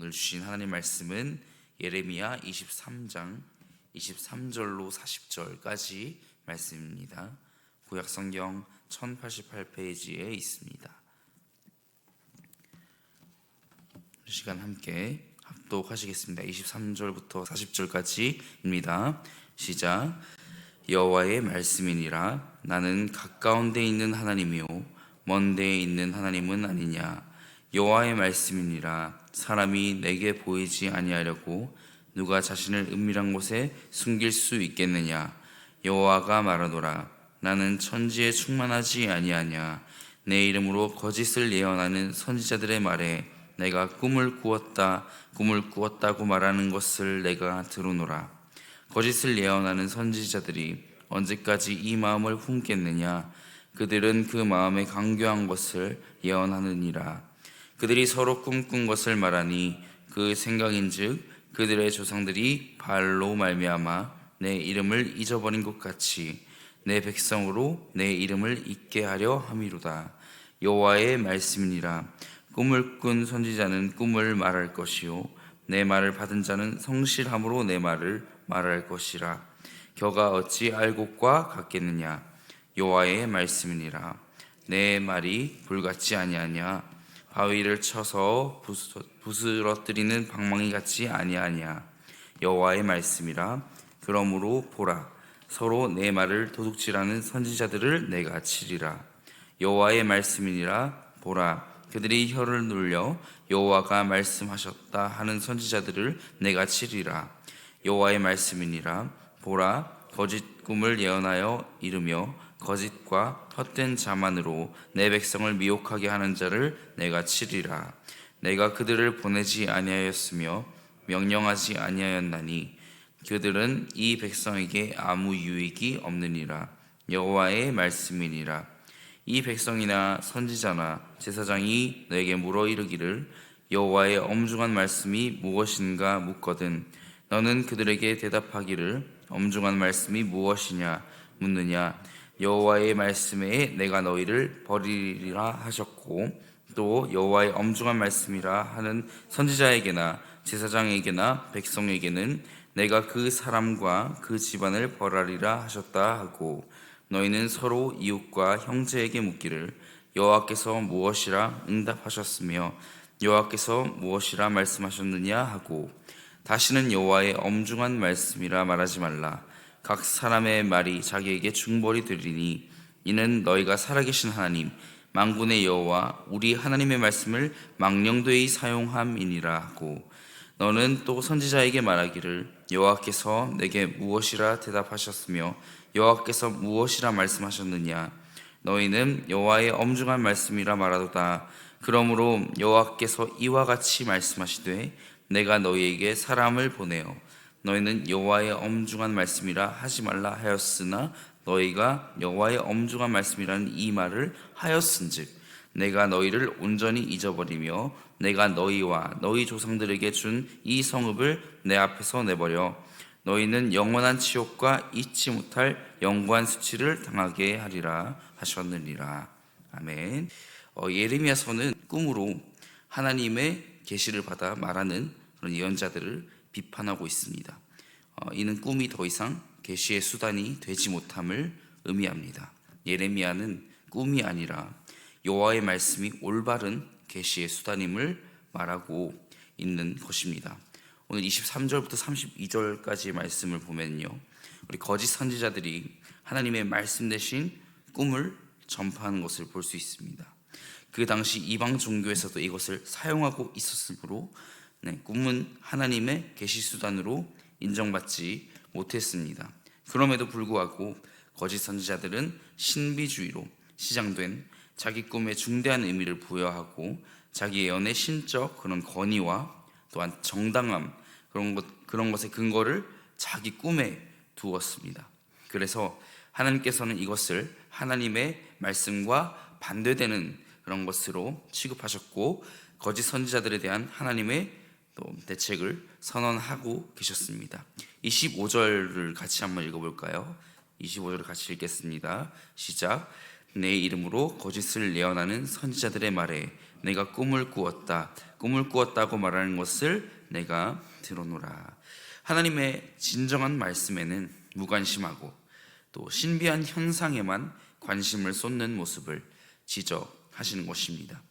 오늘 주신 하나님 말씀은 예레미야 23장 23절로 40절까지 말씀입니다. 구약성경 1088페이지에 있습니다. 이 시간 함께 합독하시겠습니다. 23절부터 40절까지입니다. 시작. 여호와의 말씀이니라. 나는 가까운 데 있는 하나님이요 먼 데에 있는 하나님은 아니냐. 여호와의 말씀이니라. 사람이 내게 보이지 아니하려고 누가 자신을 은밀한 곳에 숨길 수 있겠느냐. 여호와가 말하노라. 나는 천지에 충만하지 아니하냐. 내 이름으로 거짓을 예언하는 선지자들의 말에 내가 꿈을 꾸었다고 말하는 것을 내가 들으노라. 거짓을 예언하는 선지자들이 언제까지 이 마음을 품겠느냐. 그들은 그 마음에 강교한 것을 예언하느니라. 그들이 서로 꿈꾼 것을 말하니 그 생각인즉 그들의 조상들이 바알로 말미암아 내 이름을 잊어버린 것 같이 내 백성으로 내 이름을 잊게 하려 함이로다. 여호와의 말씀이니라. 꿈을 꾼 선지자는 꿈을 말할 것이요 내 말을 받은 자는 성실함으로 내 말을 말할 것이라. 겨가 어찌 알곡과 같겠느냐. 여호와의 말씀이니라. 내 말이 불같지 아니하냐. 바위를 쳐서 부스러뜨리는 방망이 같지 아니하냐. 여호와의 말씀이라. 그러므로 보라, 서로 내 말을 도둑질하는 선지자들을 내가 치리라. 여호와의 말씀이니라. 보라, 그들이 혀를 눌려 여호와가 말씀하셨다 하는 선지자들을 내가 치리라. 여호와의 말씀이니라. 보라, 거짓 꿈을 예언하여 이르며 거짓과 헛된 자만으로 내 백성을 미혹하게 하는 자를 내가 치리라. 내가 그들을 보내지 아니하였으며 명령하지 아니하였나니 그들은 이 백성에게 아무 유익이 없느니라. 여호와의 말씀이니라. 이 백성이나 선지자나 제사장이 내게 물어 이르기를 여호와의 엄중한 말씀이 무엇인가 묻거든 너는 그들에게 대답하기를 엄중한 말씀이 무엇이냐 묻느냐. 여호와의 말씀에 내가 너희를 버리리라 하셨고 또 여호와의 엄중한 말씀이라 하는 선지자에게나 제사장에게나 백성에게는 내가 그 사람과 그 집안을 벌하리라 하셨다 하고 너희는 서로 이웃과 형제에게 묻기를 여호와께서 무엇이라 응답하셨으며 여호와께서 무엇이라 말씀하셨느냐 하고 다시는 여호와의 엄중한 말씀이라 말하지 말라. 각 사람의 말이 자기에게 중벌이 되리니 이는 너희가 살아계신 하나님 만군의 여호와 우리 하나님의 말씀을 망령되이 사용함이니라 하고 너는 또 선지자에게 말하기를 여호와께서 내게 무엇이라 대답하셨으며 여호와께서 무엇이라 말씀하셨느냐. 너희는 여호와의 엄중한 말씀이라 말하도다. 그러므로 여호와께서 이와 같이 말씀하시되 내가 너희에게 사람을 보내어 너희는 여호와의 엄중한 말씀이라 하지 말라 하였으나 너희가 여호와의 엄중한 말씀이라는 이 말을 하였은즉 내가 너희를 온전히 잊어버리며 내가 너희와 너희 조상들에게 준 이 성읍을 내 앞에서 내버려 너희는 영원한 치욕과 잊지 못할 영구한 수치를 당하게 하리라 하셨느니라. 아멘. 예레미야서는 꿈으로 하나님의 계시를 받아 말하는 그런 예언자들을 비판하고 있습니다. 이는 꿈이 더 이상 계시의 수단이 되지 못함을 의미합니다. 예레미야는 꿈이 아니라 여호와의 말씀이 올바른 계시의 수단임을 말하고 있는 것입니다. 오늘 23절부터 32절까지의 말씀을 보면요, 우리 거짓 선지자들이 하나님의 말씀 대신 꿈을 전파하는 것을 볼 수 있습니다. 그 당시 이방 종교에서도 이것을 사용하고 있었으므로 꿈은 하나님의 계시 수단으로 인정받지 못했습니다. 그럼에도 불구하고 거짓 선지자들은 신비주의로 시장된 자기 꿈에 중대한 의미를 부여하고 자기 예언의 신적 그런 권위와 또한 정당함 그런 것의 근거를 자기 꿈에 두었습니다. 그래서 하나님께서는 이것을 하나님의 말씀과 반대되는 그런 것으로 취급하셨고 거짓 선지자들에 대한 하나님의 또 대책을 선언하고 계셨습니다. 25절을 같이 한번 읽어볼까요? 25절을 같이 읽겠습니다. 시작. 내 이름으로 거짓을 예언하는 선지자들의 말에 내가 꿈을 꾸었다. 꿈을 꾸었다고 말하는 것을 내가 들어노라. 하나님의 진정한 말씀에는 무관심하고 또 신비한 현상에만 관심을 쏟는 모습을 지적하시는 것입니다.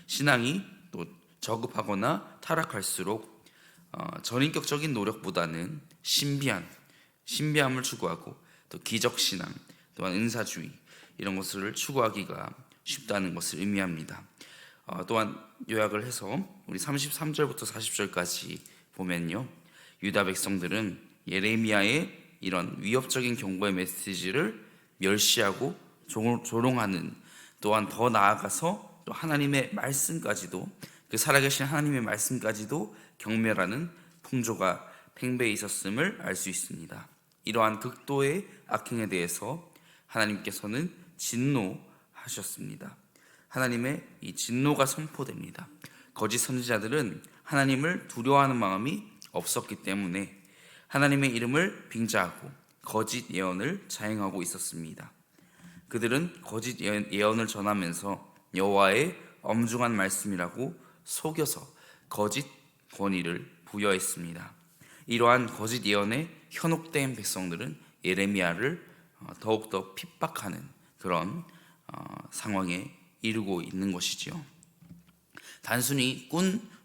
신앙이 또 저급하거나 타락할수록 전인격적인 노력보다는 신비함을 추구하고 또 기적신앙 또한 은사주의 이런 것을 추구하기가 쉽다는 것을 의미합니다. 또한 요약을 해서 우리 33절부터 40절까지 보면요, 유다 백성들은 예레미야의 이런 위협적인 경고의 메시지를 멸시하고 조롱하는, 또한 더 나아가서 또 하나님의 말씀까지도, 그 살아계신 하나님의 말씀까지도 경멸하는 풍조가 팽배해 있었음을 알 수 있습니다. 이러한 극도의 악행에 대해서 하나님께서는 진노하셨습니다. 하나님의 이 진노가 선포됩니다. 거짓 선지자들은 하나님을 두려워하는 마음이 없었기 때문에 하나님의 이름을 빙자하고 거짓 예언을 자행하고 있었습니다. 그들은 거짓 예언을 전하면서 여호와의 엄중한 말씀이라고 속여서 거짓 권위를 부여했습니다. 이러한 거짓 예언에 현혹된 백성들은 예레미야를 더욱더 핍박하는 그런 상황에 이르고 있는 것이지요. 단순히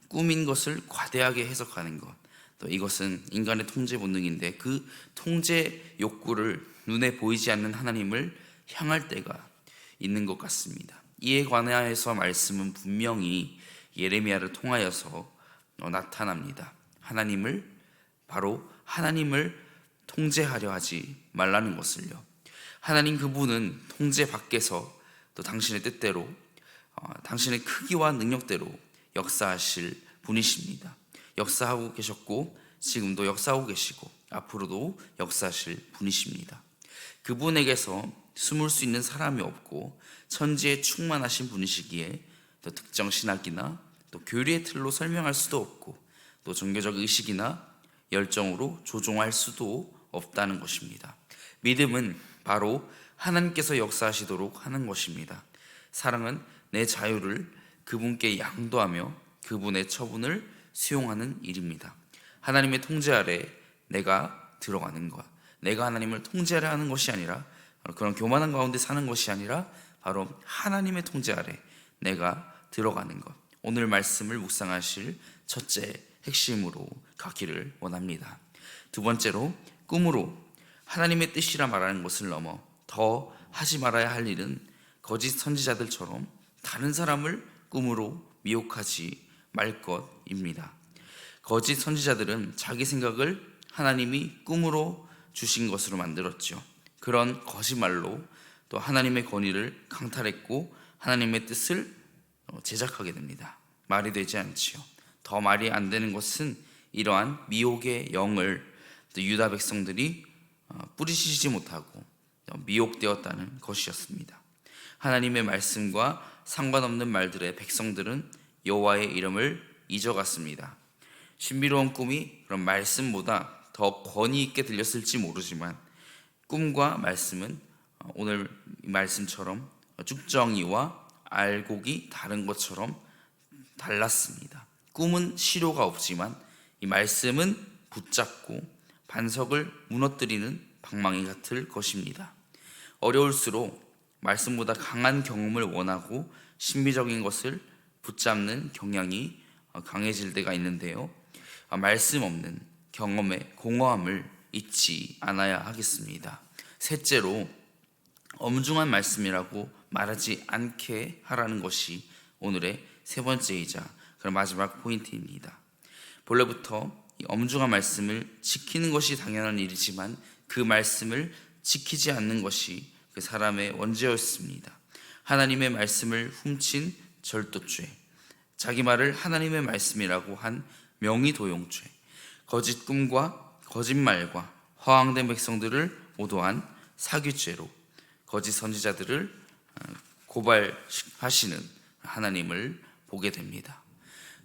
꿈인 것을 과대하게 해석하는 것, 또 이것은 인간의 통제 본능인데 그 통제 욕구를 눈에 보이지 않는 하나님을 향할 때가 있는 것 같습니다. 이에 관하여서 말씀은 분명히 예레미야를 통하여서 나타납니다. 바로 하나님을 통제하려 하지 말라는 것을요. 하나님 그분은 통제 밖에서 또 당신의 뜻대로 당신의 크기와 능력대로 역사하실 분이십니다. 역사하고 계셨고 지금도 역사하고 계시고 앞으로도 역사하실 분이십니다. 그분에게서 숨을 수 있는 사람이 없고 천지에 충만하신 분이시기에 또 특정 신학이나 또 교리의 틀로 설명할 수도 없고 또 종교적 의식이나 열정으로 조종할 수도 없다는 것입니다. 믿음은 바로 하나님께서 역사하시도록 하는 것입니다. 사랑은 내 자유를 그분께 양도하며 그분의 처분을 수용하는 일입니다. 하나님의 통제 아래 내가 들어가는 것, 내가 하나님을 통제하려 하는 것이 아니라 그런 교만한 가운데 사는 것이 아니라 바로 하나님의 통제 아래 내가 들어가는 것, 오늘 말씀을 묵상하실 첫째 핵심으로 가기를 원합니다. 두 번째로, 꿈으로 하나님의 뜻이라 말하는 것을 넘어 더 하지 말아야 할 일은 거짓 선지자들처럼 다른 사람을 꿈으로 미혹하지 말 것입니다. 거짓 선지자들은 자기 생각을 하나님이 꿈으로 주신 것으로 만들었죠. 그런 거짓말로 또 하나님의 권위를 강탈했고 하나님의 뜻을 제작하게 됩니다. 말이 되지 않지요. 더 말이 안 되는 것은 이러한 미혹의 영을 유다 백성들이 뿌리치지 못하고 미혹되었다는 것이었습니다. 하나님의 말씀과 상관없는 말들의 백성들은 여호와의 이름을 잊어갔습니다. 신비로운 꿈이 그런 말씀보다 더 권위 있게 들렸을지 모르지만 꿈과 말씀은 오늘 말씀처럼 쭉정이와 알곡이 다른 것처럼 달랐습니다. 꿈은 실효가 없지만 이 말씀은 붙잡고 반석을 무너뜨리는 방망이 같을 것입니다. 어려울수록 말씀보다 강한 경험을 원하고 신비적인 것을 붙잡는 경향이 강해질 때가 있는데요. 말씀 없는 경험의 공허함을 잊지 않아야 하겠습니다. 셋째로, 엄중한 말씀이라고 말하지 않게 하라는 것이 오늘의 세 번째이자 그런 마지막 포인트입니다. 본래부터 이 엄중한 말씀을 지키는 것이 당연한 일이지만 그 말씀을 지키지 않는 것이 그 사람의 원죄였습니다. 하나님의 말씀을 훔친 절도죄, 자기 말을 하나님의 말씀이라고 한 명의도용죄, 거짓 꿈과 거짓말과 허황된 백성들을 오도한 사기죄로 거짓 선지자들을 고발하시는 하나님을 보게 됩니다.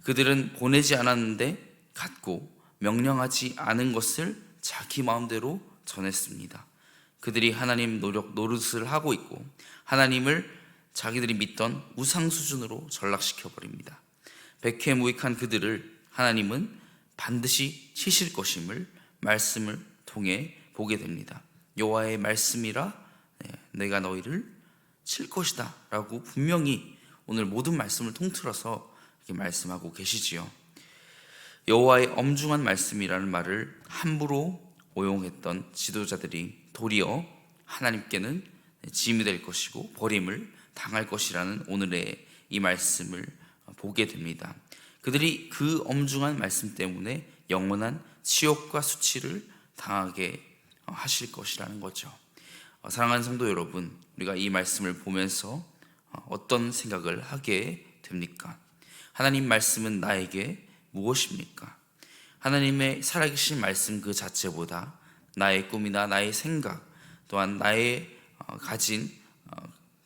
그들은 보내지 않았는데 갖고 명령하지 않은 것을 자기 마음대로 전했습니다. 그들이 하나님 노릇을 하고 있고 하나님을 자기들이 믿던 우상 수준으로 전락시켜 버립니다. 백해무익한 그들을 하나님은 반드시 치실 것임을 말씀을 통해 보게 됩니다. 여호와의 말씀이라 내가 너희를 칠 것이다 라고 분명히 오늘 모든 말씀을 통틀어서 이렇게 말씀하고 계시지요. 여호와의 엄중한 말씀이라는 말을 함부로 오용했던 지도자들이 도리어 하나님께는 짐이 될 것이고 버림을 당할 것이라는 오늘의 이 말씀을 보게 됩니다. 그들이 그 엄중한 말씀 때문에 영원한 치욕과 수치를 당하게 하실 것이라는 거죠. 사랑하는 성도 여러분, 우리가 이 말씀을 보면서 어떤 생각을 하게 됩니까? 하나님 말씀은 나에게 무엇입니까? 하나님의 살아계신 말씀 그 자체보다 나의 꿈이나 나의 생각 또한 나의 가진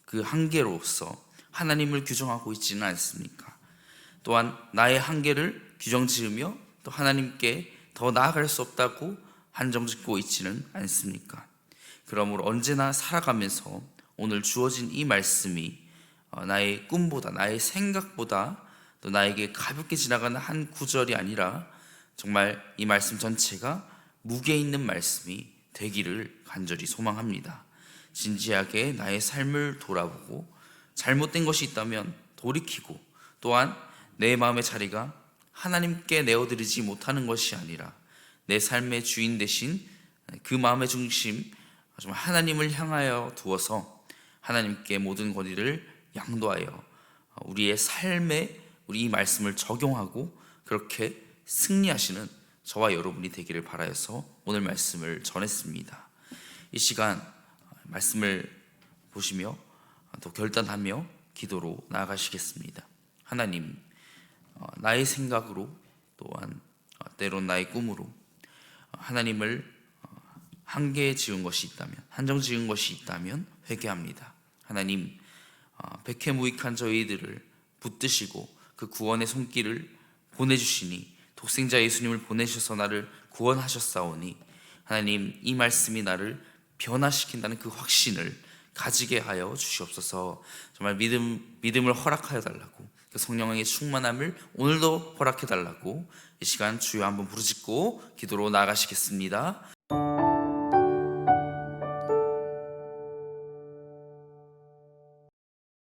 그 한계로서 하나님을 규정하고 있지는 않습니까? 또한 나의 한계를 규정지으며 또 하나님께 더 나아갈 수 없다고 한정짓고 있지는 않습니까? 그러므로 언제나 살아가면서 오늘 주어진 이 말씀이 나의 꿈보다 나의 생각보다 또 나에게 가볍게 지나가는 한 구절이 아니라 정말 이 말씀 전체가 무게 있는 말씀이 되기를 간절히 소망합니다. 진지하게 나의 삶을 돌아보고 잘못된 것이 있다면 돌이키고 또한 내 마음의 자리가 하나님께 내어드리지 못하는 것이 아니라 내 삶의 주인 대신 그 마음의 중심 정말 하나님을 향하여 두어서 하나님께 모든 권위를 양도하여 우리의 삶에 우리 이 말씀을 적용하고 그렇게 승리하시는 저와 여러분이 되기를 바라여서 오늘 말씀을 전했습니다. 이 시간 말씀을 보시며 또 결단하며 기도로 나아가시겠습니다. 하나님, 나의 생각으로 또한 때론 나의 꿈으로 하나님을 한계 지은 것이 있다면, 한정 지은 것이 있다면 회개합니다. 하나님, 백해무익한 저희들을 붙드시고 그 구원의 손길을 보내주시니 독생자 예수님을 보내셔서 나를 구원하셨사오니 하나님, 이 말씀이 나를 변화시킨다는 그 확신을 가지게 하여 주시옵소서. 정말 믿음을 허락하여 달라고, 그 성령의 충만함을 오늘도 허락해 달라고 이 시간 주여 한번 부르짖고 기도로 나아가시겠습니다.